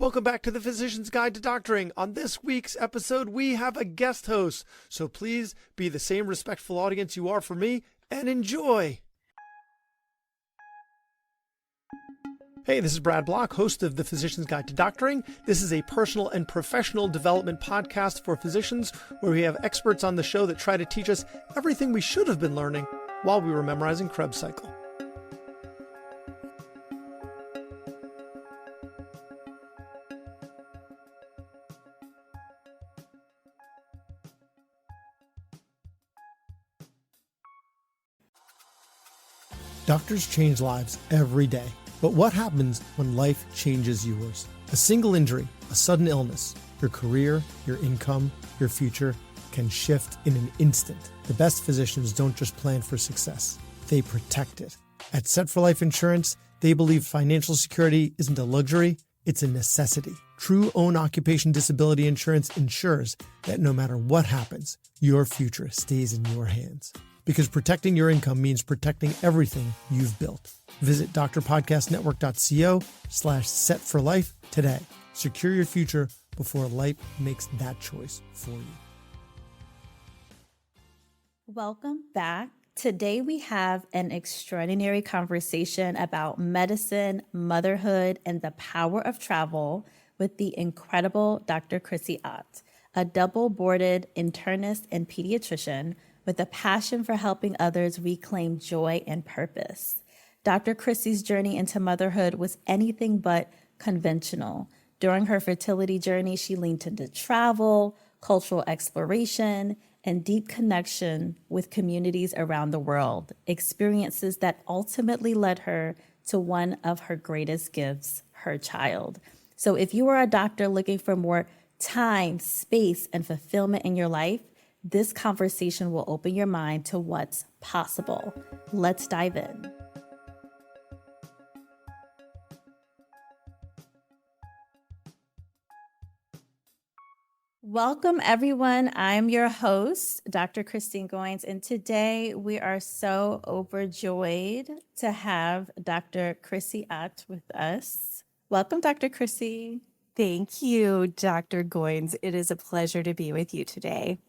Welcome back to the Physician's Guide to Doctoring. On this week's episode, we have a guest host, so please be the same respectful audience you are for me and enjoy. Hey, this is Brad Block, host of the Physician's Guide to Doctoring. This is a personal and professional development podcast for physicians where we have experts on the show that try to teach us everything we should have been learning while we were memorizing Krebs cycle. Doctors change lives every day, but what happens when life changes yours? A single injury, a sudden illness, your career, your income, your future can shift in an instant. The best physicians don't just plan for success, they protect it. At Set for Life Insurance, they believe financial security isn't a luxury, it's a necessity. True own occupation disability insurance ensures that no matter what happens, your future stays in your hands. Because protecting your income means protecting everything you've built. Visit drpodcastnetwork.co/setforlife today. Secure your future before life makes that choice for you. Welcome back. Today we have an extraordinary conversation about medicine, motherhood, and the power of travel with the incredible Dr. Chrissie Ott, a double-boarded internist and pediatrician with a passion for helping others reclaim joy and purpose. Dr. Chrissie's journey into motherhood was anything but conventional. During her fertility journey, she leaned into travel, cultural exploration, and deep connection with communities around the world, experiences that ultimately led her to one of her greatest gifts, her child. So if you are a doctor looking for more time, space, and fulfillment in your life, this conversation will open your mind to what's possible. Let's dive in. Welcome, everyone. I'm your host, Dr. Christine Goins, and today we are so overjoyed to have Dr. Chrissie Ott with us. Welcome, Dr. Chrissie. Thank you, Dr. Goins. It is a pleasure to be with you today.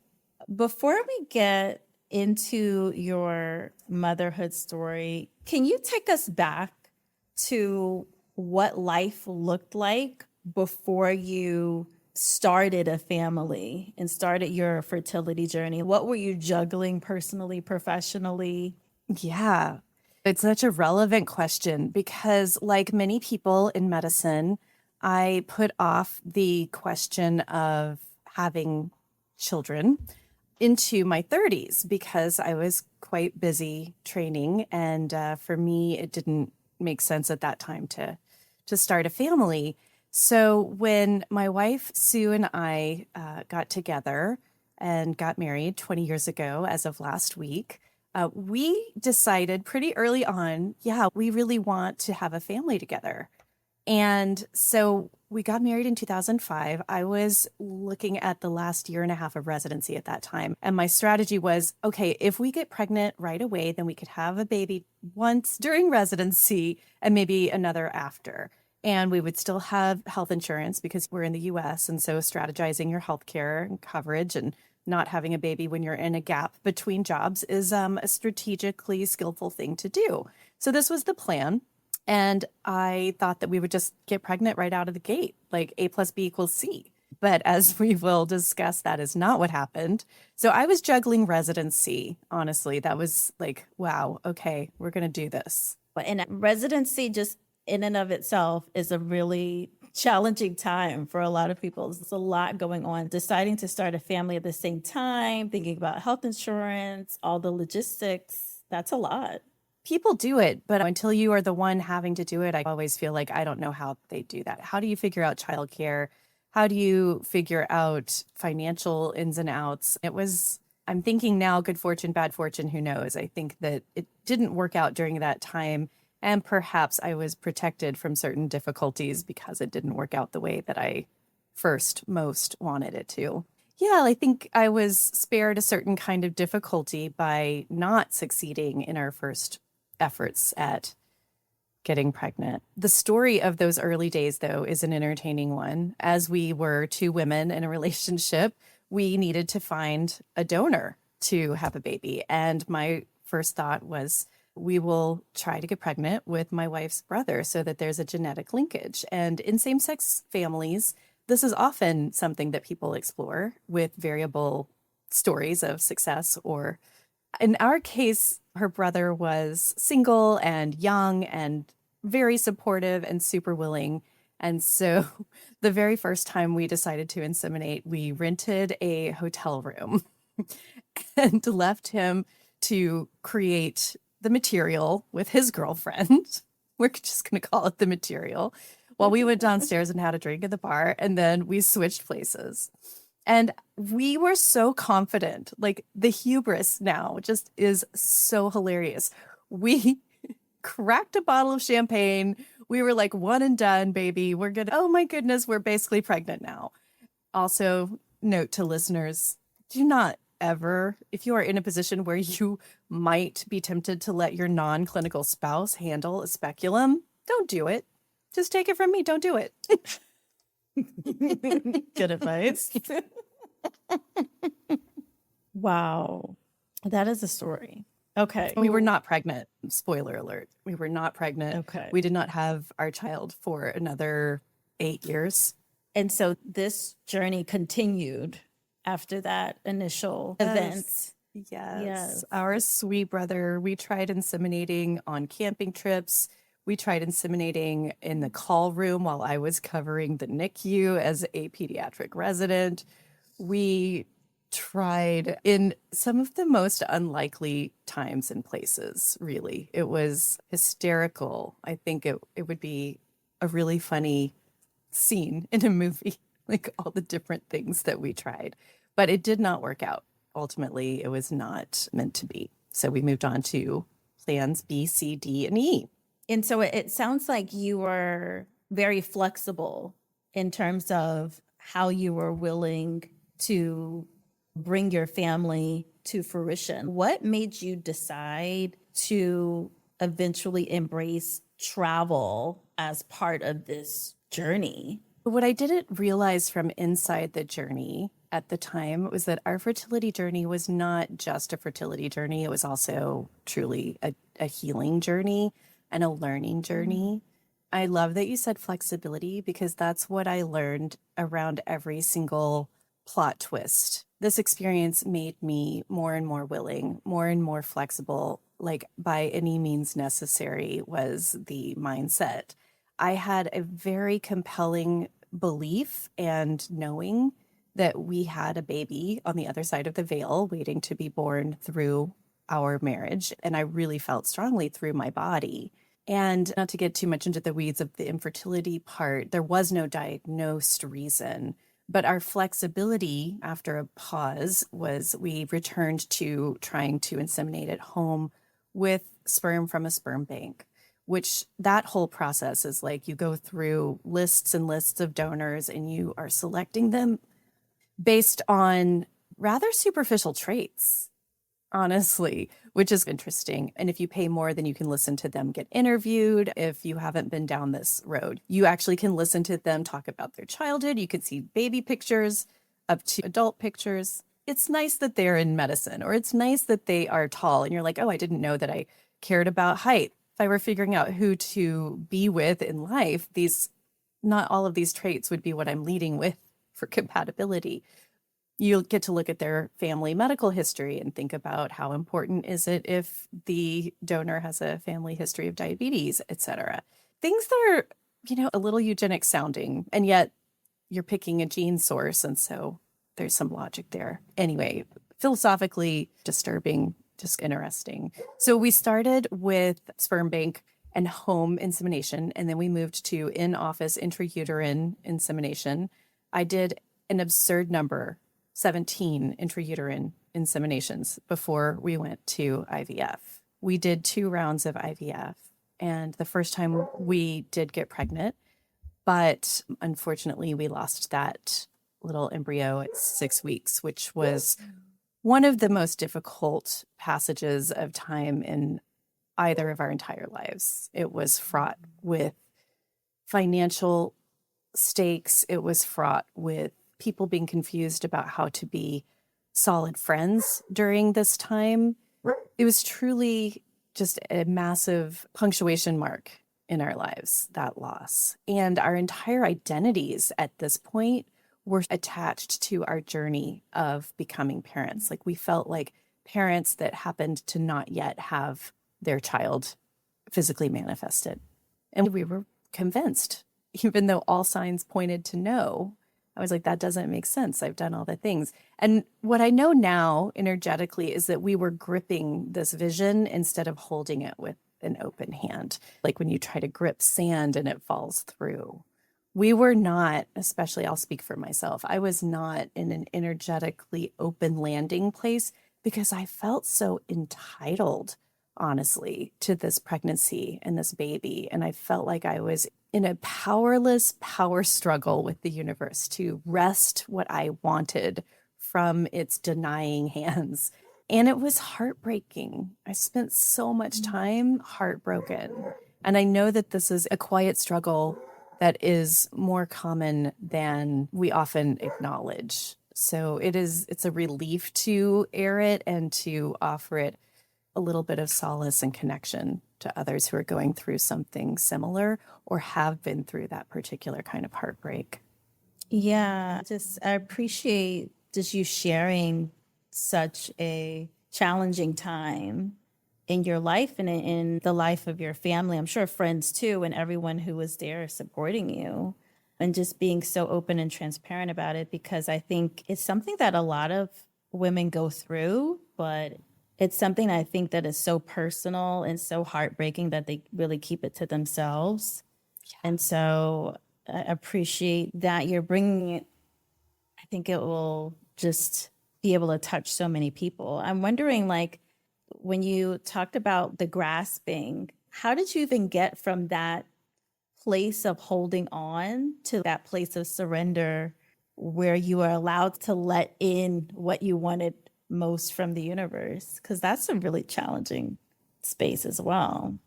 Before we get into your motherhood story, can you take us back to what life looked like before you started a family and started your fertility journey? What were you juggling personally, professionally? Yeah, it's such a relevant question because, like many people in medicine, I put off the question of having children into my 30s because I was quite busy training. And for me, it didn't make sense at that time to start a family. So when my wife, Sue, and I got together and got married 20 years ago, as of last week, we decided pretty early on, we really want to have a family together. And so we got married in 2005. I was looking at the last year and a half of residency at that time. And my strategy was, okay, if we get pregnant right away, then we could have a baby once during residency and maybe another after. And we would still have health insurance because we're in the US. And so strategizing your healthcare and coverage and not having a baby when you're in a gap between jobs is a strategically skillful thing to do. So this was the plan. And I thought that we would just get pregnant right out of the gate, like A plus B equals C. But as we will discuss, that is not what happened. So I was juggling residency. Honestly, that was like, wow, okay, we're going to do this. And residency just in and of itself is a really challenging time for a lot of people. There's a lot going on. Deciding to start a family at the same time, thinking about health insurance, all the logistics, that's a lot. People do it, but until you are the one having to do it, I always feel like I don't know how they do that. How do you figure out childcare? How do you figure out financial ins and outs? I'm thinking now, good fortune, bad fortune, who knows? I think that it didn't work out during that time. And perhaps I was protected from certain difficulties because it didn't work out the way that I first most wanted it to. Yeah, I think I was spared a certain kind of difficulty by not succeeding in our first efforts at getting pregnant. The story of those early days, though, is an entertaining one. As we were two women in a relationship, we needed to find a donor to have a baby. And my first thought was, we will try to get pregnant with my wife's brother so that there's a genetic linkage. And in same-sex families, this is often something that people explore with variable stories of success. Or in our case, her brother was single and young and very supportive and super willing. And so the very first time we decided to inseminate, we rented a hotel room and left him to create the material with his girlfriend. We're just going to call it the material. While we went downstairs and had a drink at the bar, and then we switched places. And we were so confident, like the hubris now just is so hilarious. We cracked a bottle of champagne. We were like, one and done, baby. We're good. Oh my goodness, we're basically pregnant now. Also, note to listeners, do not ever, if you are in a position where you might be tempted to let your non-clinical spouse handle a speculum, don't do it. Just take it from me. Don't do it. Good advice. Wow. That is a story. Okay. We were not pregnant. Spoiler alert. We were not pregnant. Okay. We did not have our child for another 8 years. And so this journey continued after that initial event. Yes. Our sweet brother, we tried inseminating on camping trips. We tried inseminating in the call room while I was covering the NICU as a pediatric resident. We tried in some of the most unlikely times and places, really. It was hysterical. I think it would be a really funny scene in a movie, like all the different things that we tried. But it did not work out. Ultimately, it was not meant to be. So we moved on to plans B, C, D, and E. And so it sounds like you were very flexible in terms of how you were willing to bring your family to fruition. What made you decide to eventually embrace travel as part of this journey? What I didn't realize from inside the journey at the time was that our fertility journey was not just a fertility journey. It was also truly a healing journey and a learning journey. I love that you said flexibility because that's what I learned around every single plot twist. This experience made me more and more willing, more and more flexible, like by any means necessary was the mindset. I had a very compelling belief and knowing that we had a baby on the other side of the veil waiting to be born through our marriage. And I really felt strongly through my body. And not to get too much into the weeds of the infertility part, there was no diagnosed reason. But our flexibility after a pause was we returned to trying to inseminate at home with sperm from a sperm bank, which that whole process is like you go through lists and lists of donors and you are selecting them based on rather superficial traits, honestly, which is interesting. And if you pay more, then you can listen to them get interviewed. If you haven't been down this road, you actually can listen to them talk about their childhood. You can see baby pictures up to adult pictures. It's nice that they're in medicine, or it's nice that they are tall. And you're like, oh, I didn't know that I cared about height. If I were figuring out who to be with in life, not all of these traits would be what I'm leading with for compatibility. You'll get to look at their family medical history and think about how important is it if the donor has a family history of diabetes, et cetera. Things that are, a little eugenic sounding, and yet you're picking a gene source. And so there's some logic there. Anyway, philosophically disturbing, just interesting. So we started with sperm bank and home insemination, and then we moved to in-office intrauterine insemination. I did an absurd number, 17 intrauterine inseminations before we went to IVF. We did 2 rounds of IVF, and the first time we did get pregnant, but unfortunately we lost that little embryo at 6 weeks, which was one of the most difficult passages of time in either of our entire lives. It was fraught with financial stakes. It was fraught with people being confused about how to be solid friends during this time. It was truly just a massive punctuation mark in our lives, that loss. And our entire identities at this point were attached to our journey of becoming parents. Like we felt like parents that happened to not yet have their child physically manifested. And we were convinced, even though all signs pointed to no. I was like, that doesn't make sense. I've done all the things. And what I know now energetically is that we were gripping this vision instead of holding it with an open hand. Like when you try to grip sand and it falls through. We were not, especially I'll speak for myself, I was not in an energetically open landing place because I felt so entitled, honestly, to this pregnancy and this baby. And I felt like I was in a powerless power struggle with the universe to wrest what I wanted from its denying hands. And it was heartbreaking. I spent so much time heartbroken. And I know that this is a quiet struggle that is more common than we often acknowledge. So it's a relief to air it and to offer it a little bit of solace and connection to others who are going through something similar or have been through that particular kind of heartbreak. Yeah, I appreciate just you sharing such a challenging time in your life and in the life of your family. I'm sure friends too, and everyone who was there supporting you, and just being so open and transparent about it, because I think it's something that a lot of women go through, but it's something I think that is so personal and so heartbreaking that they really keep it to themselves. And so I appreciate that you're bringing it. I think it will just be able to touch so many people. I'm wondering, like, when you talked about the grasping, how did you even get from that place of holding on to that place of surrender where you are allowed to let in what you wanted most from the universe? Because that's a really challenging space as well.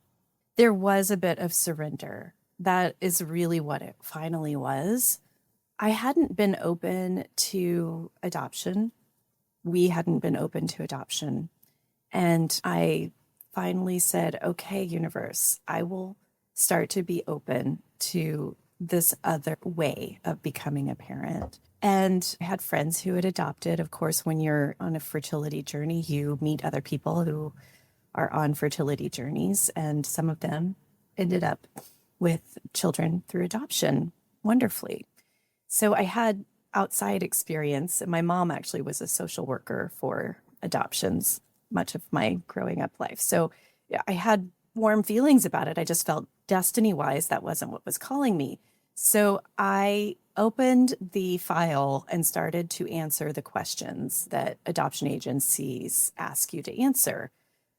There was a bit of surrender. That is really what it finally was. I hadn't been open to adoption. We hadn't been open to adoption. And I finally said, okay, universe, I will start to be open to this other way of becoming a parent. And I had friends who had adopted. Of course, when you're on a fertility journey, you meet other people who are on fertility journeys, and some of them ended up with children through adoption wonderfully. So I had outside experience, and my mom actually was a social worker for adoptions much of my growing up life. So yeah, I had warm feelings about it. I just felt destiny-wise that wasn't what was calling me. So I opened the file and started to answer the questions that adoption agencies ask you to answer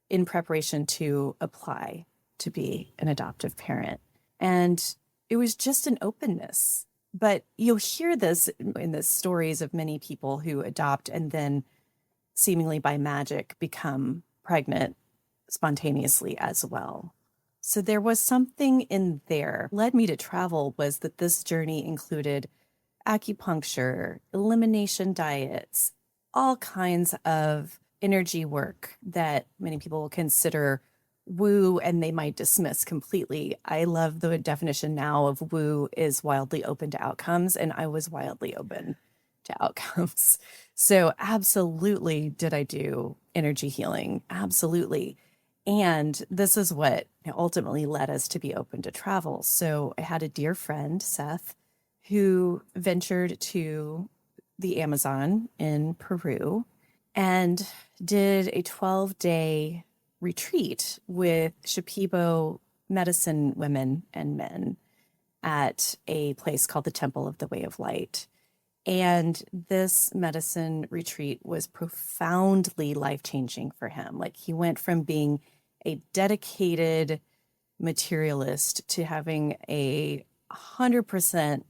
in preparation to apply to be an adoptive parent. And it was just an openness. But you'll hear this in the stories of many people who adopt and then seemingly by magic become pregnant spontaneously as well. So there was something in there. Led me to travel was that this journey included acupuncture, elimination diets, all kinds of energy work that many people will consider woo and they might dismiss completely. I love the definition now of woo is wildly open to outcomes, and I was wildly open to outcomes. So absolutely did I do energy healing, absolutely. And this is what ultimately led us to be open to travel. So I had a dear friend, Seth, who ventured to the Amazon in Peru and did a 12-day retreat with Shipibo medicine women and men at a place called the Temple of the Way of Light. And this medicine retreat was profoundly life-changing for him. Like, he went from being a dedicated materialist to having a 100%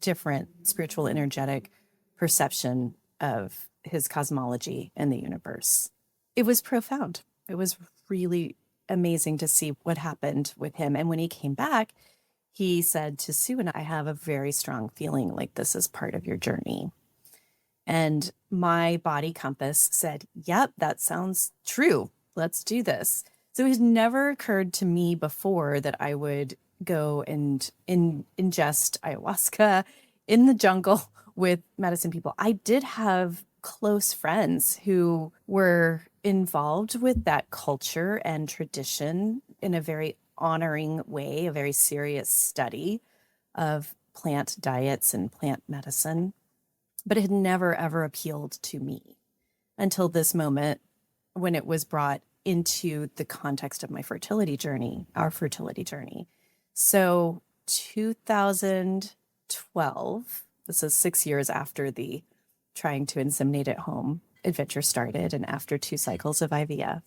different spiritual, energetic perception of his cosmology and the universe. It was profound. It was really, amazing to see what happened with him. And when he came back, he said to Sue and I have a very strong feeling like this is part of your journey. And my body compass said, yep, that sounds true. Let's do this. So it has never occurred to me before that I would go and ingest ayahuasca in the jungle with medicine people. I did have close friends who were involved with that culture and tradition in a very honoring way, a very serious study of plant diets and plant medicine, but it had never, ever appealed to me until this moment when it was brought into the context of my fertility journey, our fertility journey. So 2012, this is 6 years after the trying to inseminate at home adventure started, and after 2 cycles of IVF,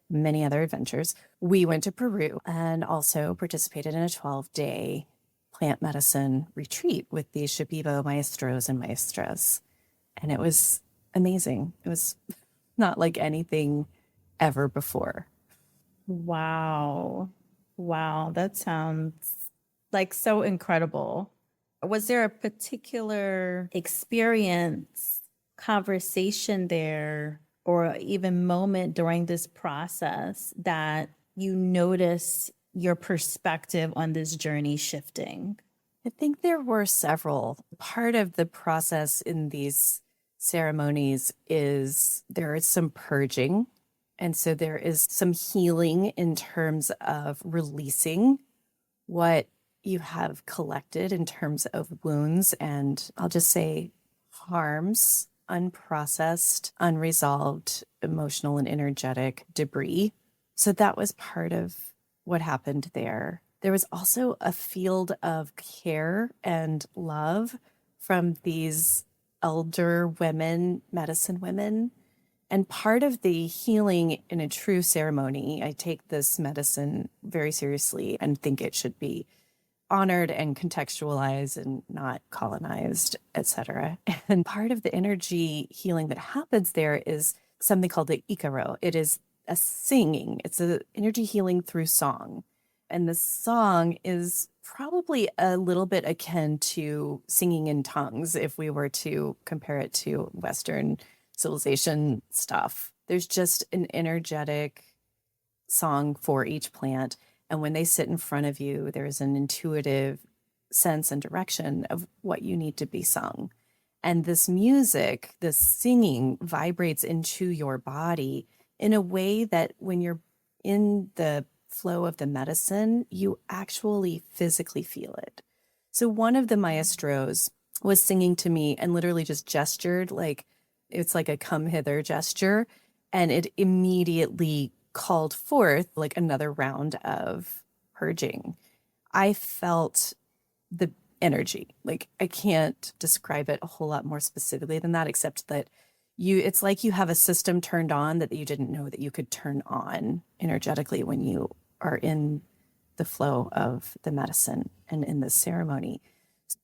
many other adventures, we went to Peru and also participated in a 12-day plant medicine retreat with the Shipibo maestros and maestras. And it was amazing. It was not like anything ever before. Wow. Wow. That sounds like so incredible. Was there a particular experience, conversation there, or even moment during this process that you noticed your perspective on this journey shifting? I think there were several. Part of the process in these ceremonies is there is some purging. And so there is some healing in terms of releasing what you have collected in terms of wounds and, I'll just say, harms, unprocessed, unresolved emotional and energetic debris. So that was part of what happened there. There was also a field of care and love from these elder women, medicine women. And part of the healing in a true ceremony, I take this medicine very seriously and think it should be honored and contextualized and not colonized, etc. And part of the energy healing that happens there is something called the Ikaro. It is a singing. It's an energy healing through song. And the song is probably a little bit akin to singing in tongues if we were to compare it to Western civilization stuff. There's just an energetic song for each plant. And when they sit in front of you, there's an intuitive sense and direction of what you need to be sung. And this music, this singing vibrates into your body in a way that when you're in the flow of the medicine, you actually physically feel it. So one of the maestros was singing to me and literally just gestured like it's like a come hither gesture. And it immediately called forth like another round of purging. I felt the energy. Like I can't describe it a whole lot more specifically than that, except that it's like you have a system turned on that you didn't know that you could turn on energetically when you are in the flow of the medicine and in the ceremony.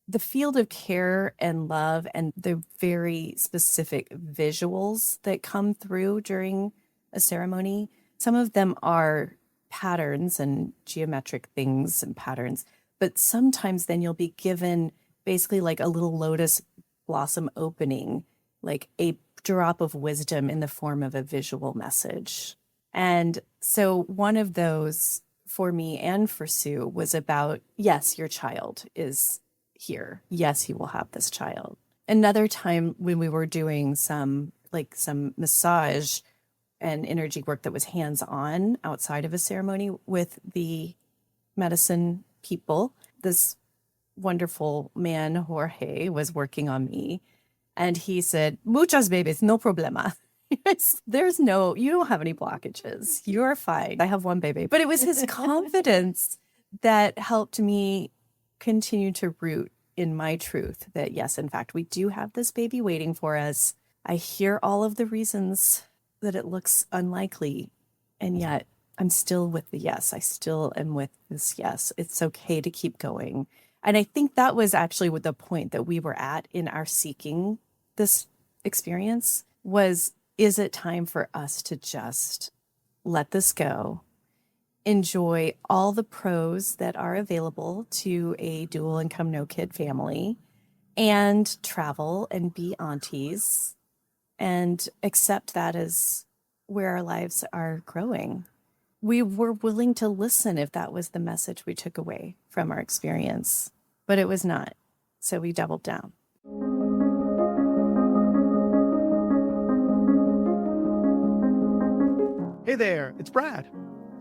The field of care and love and the very specific visuals that come through during a ceremony, some of them are patterns and geometric things and patterns, but sometimes then you'll be given basically like a little lotus blossom opening, like a drop of wisdom in the form of a visual message. And so one of those for me and for Sue was about, yes, your child is here. Yes, you will have this child. Another time when we were doing some massage and energy work that was hands-on outside of a ceremony with the medicine people, this wonderful man, Jorge, was working on me. And he said, muchas babies, no problema. You don't have any blockages. You're fine. I have one baby. But it was his confidence that helped me continue to root in my truth that, yes, in fact, we do have this baby waiting for us. I hear all of the reasons that it looks unlikely, and yet I'm still with the yes. I still am with this yes. It's okay to keep going. And I think that was actually what the point that we were at in our seeking this experience was, is it time for us to just let this go enjoy all the pros that are available to a dual income, no kid family, and travel and be aunties and accept that as where our lives are growing. We were willing to listen if that was the message we took away from our experience, but it was not. So we doubled down. Hey there, it's Brad.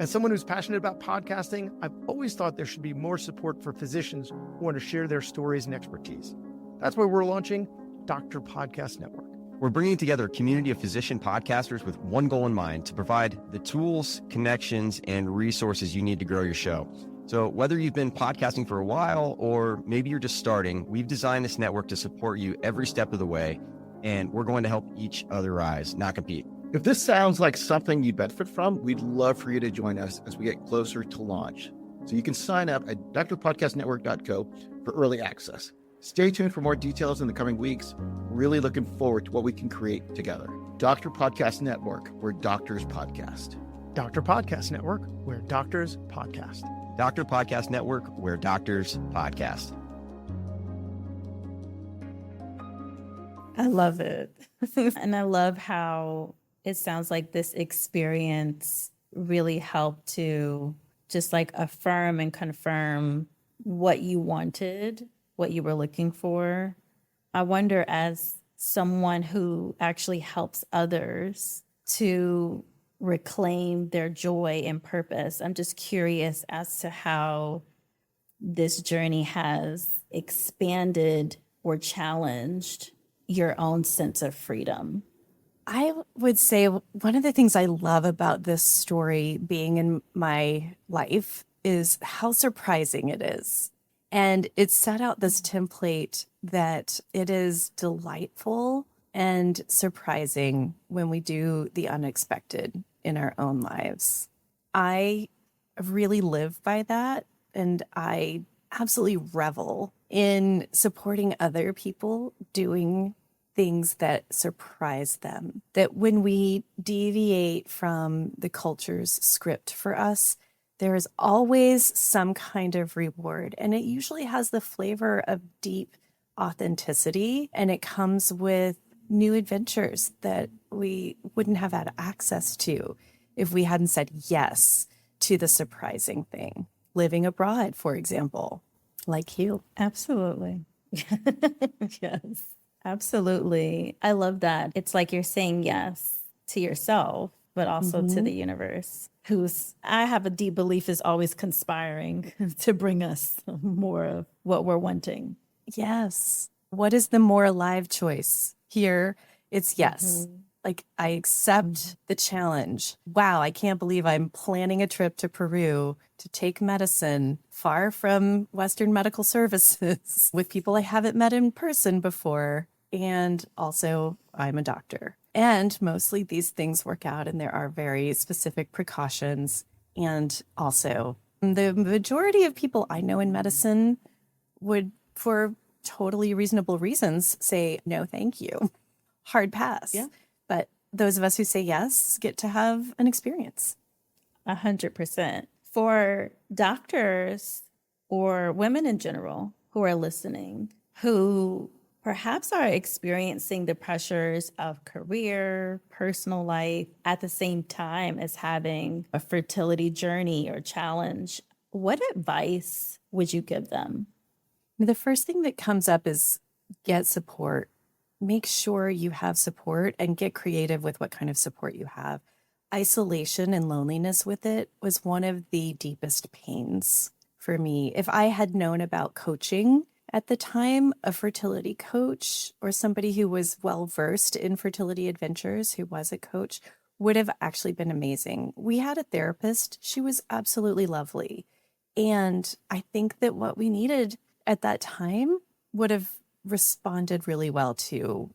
As someone who's passionate about podcasting, I've always thought there should be more support for physicians who want to share their stories and expertise. That's why we're launching Doctor Podcast Network. We're bringing together a community of physician podcasters with one goal in mind: to provide the tools, connections, and resources you need to grow your show. So whether you've been podcasting for a while or maybe you're just starting, we've designed this network to support you every step of the way, and we're going to help each other rise, not compete. If this sounds like something you'd benefit from, we'd love for you to join us as we get closer to launch. So you can sign up at drpodcastnetwork.co for early access. Stay tuned for more details in the coming weeks. Really looking forward to what we can create together. Doctor Podcast Network, where doctors podcast. Doctor Podcast Network, where doctors podcast. Doctor Podcast Network, where doctors podcast. I love it. And I love how it sounds like this experience really helped to just like affirm and confirm what you wanted, what you were looking for. I wonder, as someone who actually helps others to reclaim their joy and purpose, I'm just curious as to how this journey has expanded or challenged your own sense of freedom. I would say one of the things I love about this story being in my life is how surprising it is. And it set out this template that it is delightful and surprising when we do the unexpected in our own lives. I really live by that, and I absolutely revel in supporting other people doing things that surprise them. That when we deviate from the culture's script for us, there is always some kind of reward. And it usually has the flavor of deep authenticity. And it comes with new adventures that we wouldn't have had access to if we hadn't said yes to the surprising thing. Living abroad, for example, like you. Absolutely. Yes, absolutely. I love that. It's like you're saying yes to yourself, but also to the universe, who's, I have a deep belief, is always conspiring to bring us more of what we're wanting. Yes. What is the more alive choice? Here, it's yes. Like, I accept the challenge. Wow, I can't believe I'm planning a trip to Peru to take medicine far from Western medical services with people I haven't met in person before. And also, I'm a doctor. And mostly these things work out, and there are very specific precautions. And also, the majority of people I know in medicine would, for totally reasonable reasons, say, no, thank you. Hard pass. Yeah. But those of us who say yes get to have an experience. 100%. For doctors or women in general who are listening, who perhaps are experiencing the pressures of career, personal life, at the same time as having a fertility journey or challenge, what advice would you give them? The first thing that comes up is get support. Make sure you have support and get creative with what kind of support you have. Isolation and loneliness with it was one of the deepest pains for me. If I had known about coaching at the time, a fertility coach or somebody who was well-versed in fertility adventures, who was a coach, would have actually been amazing. We had a therapist. She was absolutely lovely. And I think that what we needed at that time would have responded really well to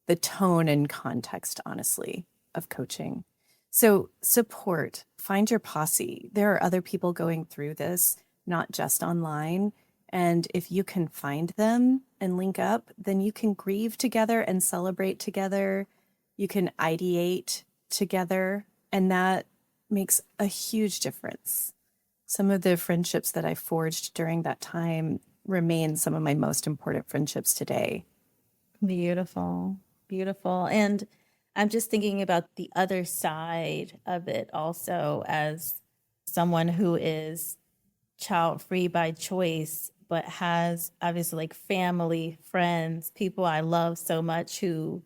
the tone and context, honestly, of coaching. So support, find your posse. There are other people going through this, not just online. And if you can find them and link up, then you can grieve together and celebrate together. You can ideate together. And that makes a huge difference. Some of the friendships that I forged during that time remain some of my most important friendships today. Beautiful, beautiful. And I'm just thinking about the other side of it also, as someone who is child free by choice, but has obviously like family, friends, people I love so much who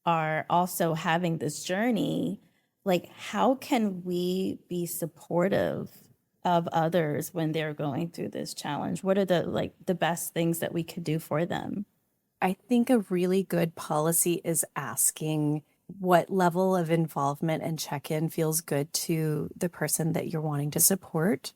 are also having this journey. Like, how can we be supportive of others when they're going through this challenge? What are the best things that we could do for them? I think a really good policy is asking what level of involvement and check-in feels good to the person that you're wanting to support.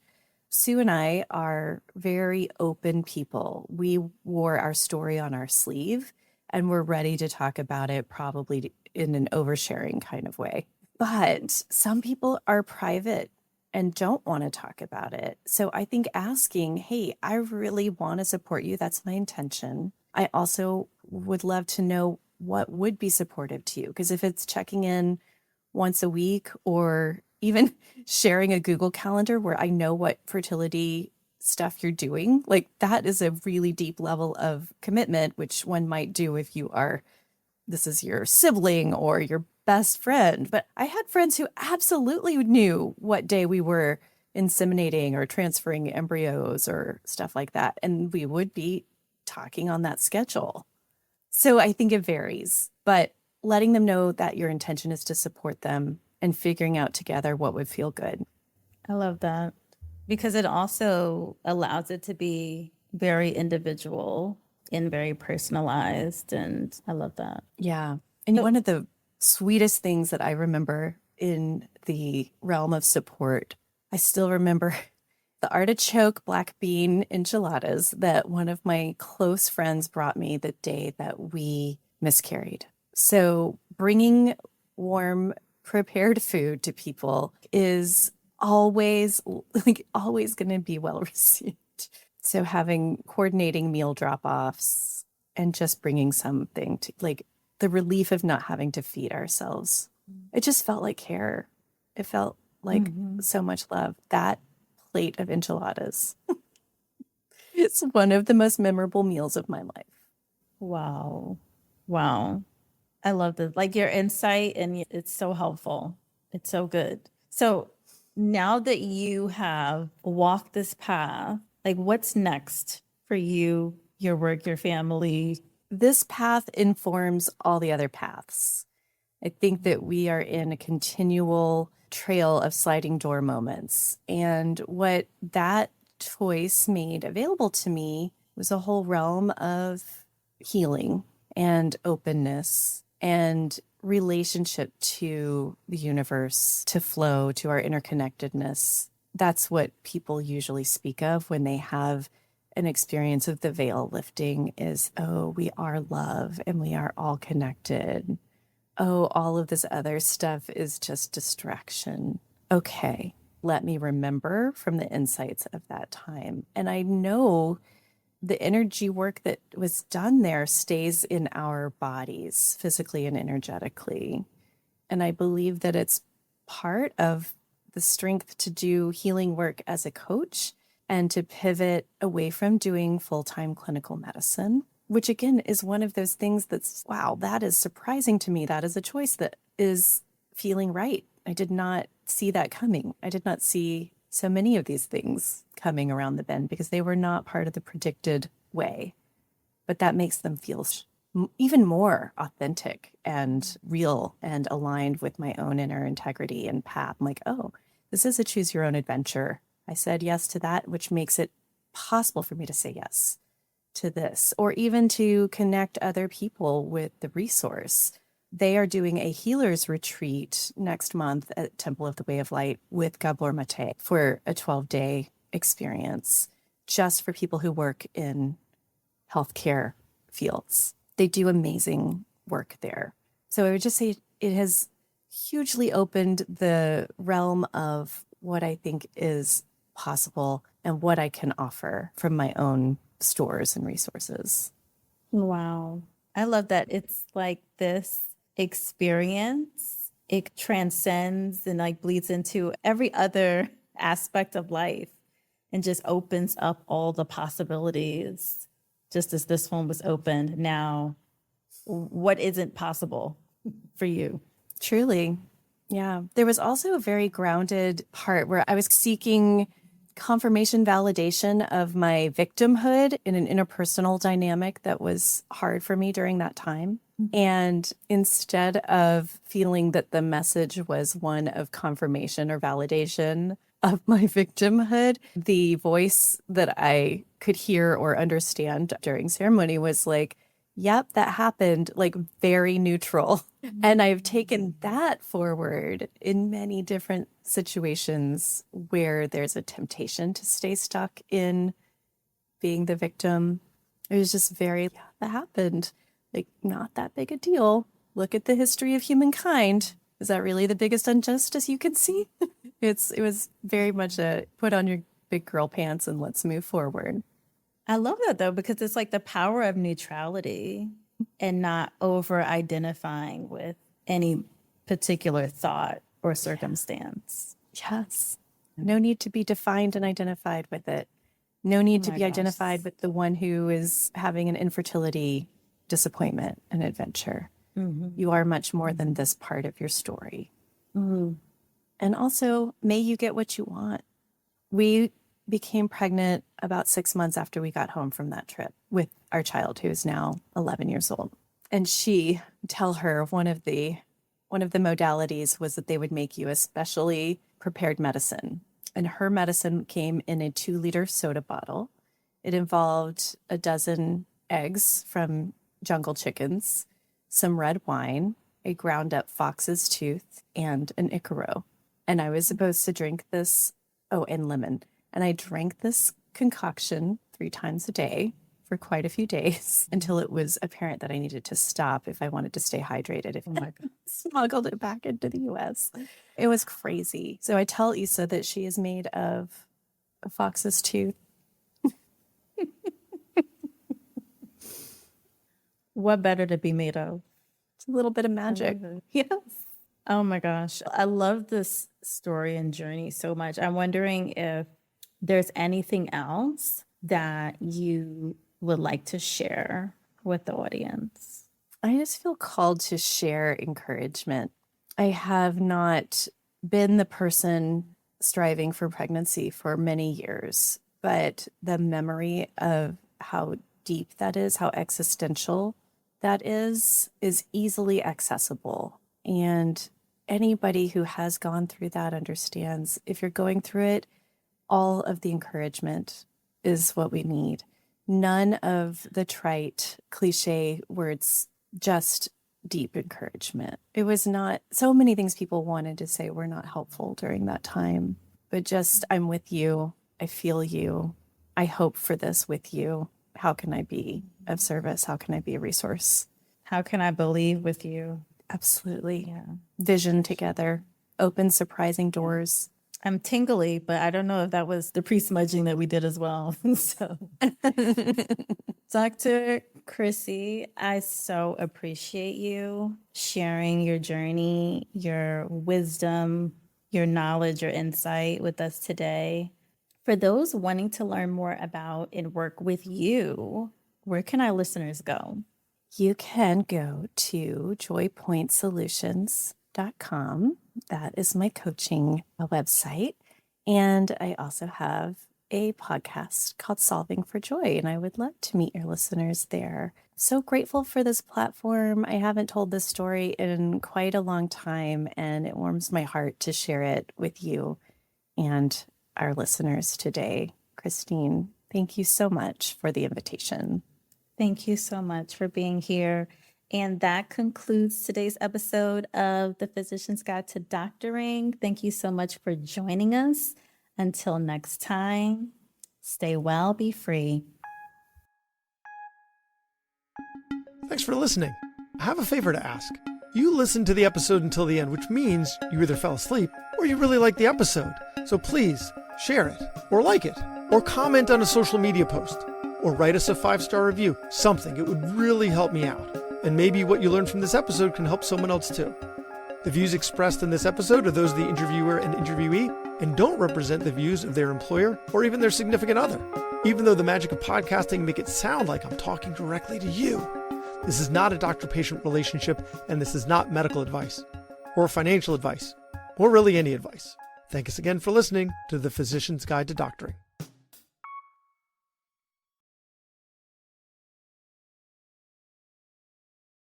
Sue and I are very open people. We wore our story on our sleeve and we're ready to talk about it, probably in an oversharing kind of way. But some people are private and don't want to talk about it. So I think asking, hey, I really want to support you. That's my intention. I also would love to know what would be supportive to you. Because if it's checking in once a week or even sharing a Google Calendar where I know what fertility stuff you're doing, like that is a really deep level of commitment, which one might do if this is your sibling or your best friend. But I had friends who absolutely knew what day we were inseminating or transferring embryos or stuff like that. And we would be talking on that schedule. So I think it varies, but letting them know that your intention is to support them and figuring out together what would feel good. I love that because it also allows it to be very individual and very personalized. And I love that. Yeah. And one of the sweetest things that I remember in the realm of support, I still remember the artichoke black bean enchiladas that one of my close friends brought me the day that we miscarried. So bringing warm, prepared food to people is always going to be well received. So coordinating meal drop-offs and just bringing something to like the relief of not having to feed ourselves. It just felt like care. It felt like so much love. That plate of enchiladas. It's one of the most memorable meals of my life. Wow. Wow. I love this. Like your insight, and it's so helpful. It's so good. So now that you have walked this path, like what's next for you, your work, your family? This path informs all the other paths. I think that we are in a continual trail of sliding door moments. And what that choice made available to me was a whole realm of healing and openness and relationship to the universe, to flow, to our interconnectedness. That's what people usually speak of when they have an experience of the veil lifting is, oh, we are love and we are all connected. Oh, all of this other stuff is just distraction. Okay, let me remember from the insights of that time. And I know the energy work that was done there stays in our bodies, physically and energetically. And I believe that it's part of the strength to do healing work as a coach and to pivot away from doing full-time clinical medicine, which again is one of those things that's, wow, that is surprising to me. That is a choice that is feeling right. I did not see that coming. I did not see so many of these things coming around the bend because they were not part of the predicted way. But that makes them feel even more authentic and real and aligned with my own inner integrity and path. I'm like, oh, this is a choose your own adventure. I said yes to that, which makes it possible for me to say yes to this, or even to connect other people with the resource. They are doing a healer's retreat next month at Temple of the Way of Light with Gabor Mate for a 12-day experience just for people who work in healthcare fields. They do amazing work there. So I would just say it has hugely opened the realm of what I think is possible and what I can offer from my own stores and resources. Wow. I love that. It's like this experience, it transcends and like bleeds into every other aspect of life. and just opens up all the possibilities, just as this one was opened. Now, what isn't possible for you? Truly. Yeah. There was also a very grounded part where I was seeking confirmation validation of my victimhood in an interpersonal dynamic that was hard for me during that time. And instead of feeling that the message was one of confirmation or validation of my victimhood, the voice that I could hear or understand during ceremony was like, yep, that happened, like very neutral. And I've taken that forward in many different situations where there's a temptation to stay stuck in being the victim. It was just very, yeah, that happened. Like, not that big a deal. Look at the history of humankind. Is that really the biggest injustice you can see? It was very much a put on your big girl pants and let's move forward. I love that though, because it's like the power of neutrality and not over identifying with any particular thought or circumstance. Yes. No need to be defined and identified with it. No need to be identified with the one who is having an infertility disappointment and adventure. You are much more than this part of your story. And also, may you get what you want. We became pregnant about 6 months after we got home from that trip with our child, who is now 11 years old. And tell her one of the modalities was that they would make you a specially prepared medicine. And her medicine came in a 2-liter soda bottle. It involved a dozen eggs from jungle chickens, some red wine, a ground up fox's tooth, and an Icaro. And I was supposed to drink this, and lemon. And I drank this concoction 3 times a day for quite a few days until it was apparent that I needed to stop if I wanted to stay hydrated. If I smuggled it back into the US. It was crazy. So I tell Issa that she is made of a fox's tooth. What better to be made of? It's a little bit of magic. Yes. Oh my gosh. I love this story and journey so much. I'm wondering if there's anything else that you would like to share with the audience. I just feel called to share encouragement. I have not been the person striving for pregnancy for many years, but the memory of how deep that is, how existential that is easily accessible. And anybody who has gone through that understands if you're going through it, all of the encouragement is what we need. None of the trite cliche words, just deep encouragement. It was not, so many things people wanted to say were not helpful during that time, but just, I'm with you. I feel you. I hope for this with you. How can I be of service? How can I be a resource? How can I believe with you? Absolutely. Yeah. Vision together, open surprising doors. I'm tingly, but I don't know if that was the pre-smudging that we did as well. So, Dr. Chrissie, I so appreciate you sharing your journey, your wisdom, your knowledge, your insight with us today. For those wanting to learn more about and work with you, where can our listeners go? You can go to joypointsolutions.com. That is my coaching website. And I also have a podcast called Solving for Joy, and I would love to meet your listeners there. So grateful for this platform. I haven't told this story in quite a long time, and it warms my heart to share it with you and our listeners today. Christine, thank you so much for the invitation. Thank you so much for being here. And that concludes today's episode of The Physician's Guide to Doctoring. Thank you so much for joining us. Until next time, stay well, be free. Thanks for listening. I have a favor to ask. You listened to the episode until the end, which means you either fell asleep or you really liked the episode. So please share it or like it or comment on a social media post or write us a 5-star review. Something. It would really help me out. And maybe what you learned from this episode can help someone else too. The views expressed in this episode are those of the interviewer and interviewee and don't represent the views of their employer or even their significant other. Even though the magic of podcasting make it sound like I'm talking directly to you. This is not a doctor-patient relationship, and this is not medical advice, or financial advice, or really any advice. Thank us again for listening to The Physician's Guide to Doctoring.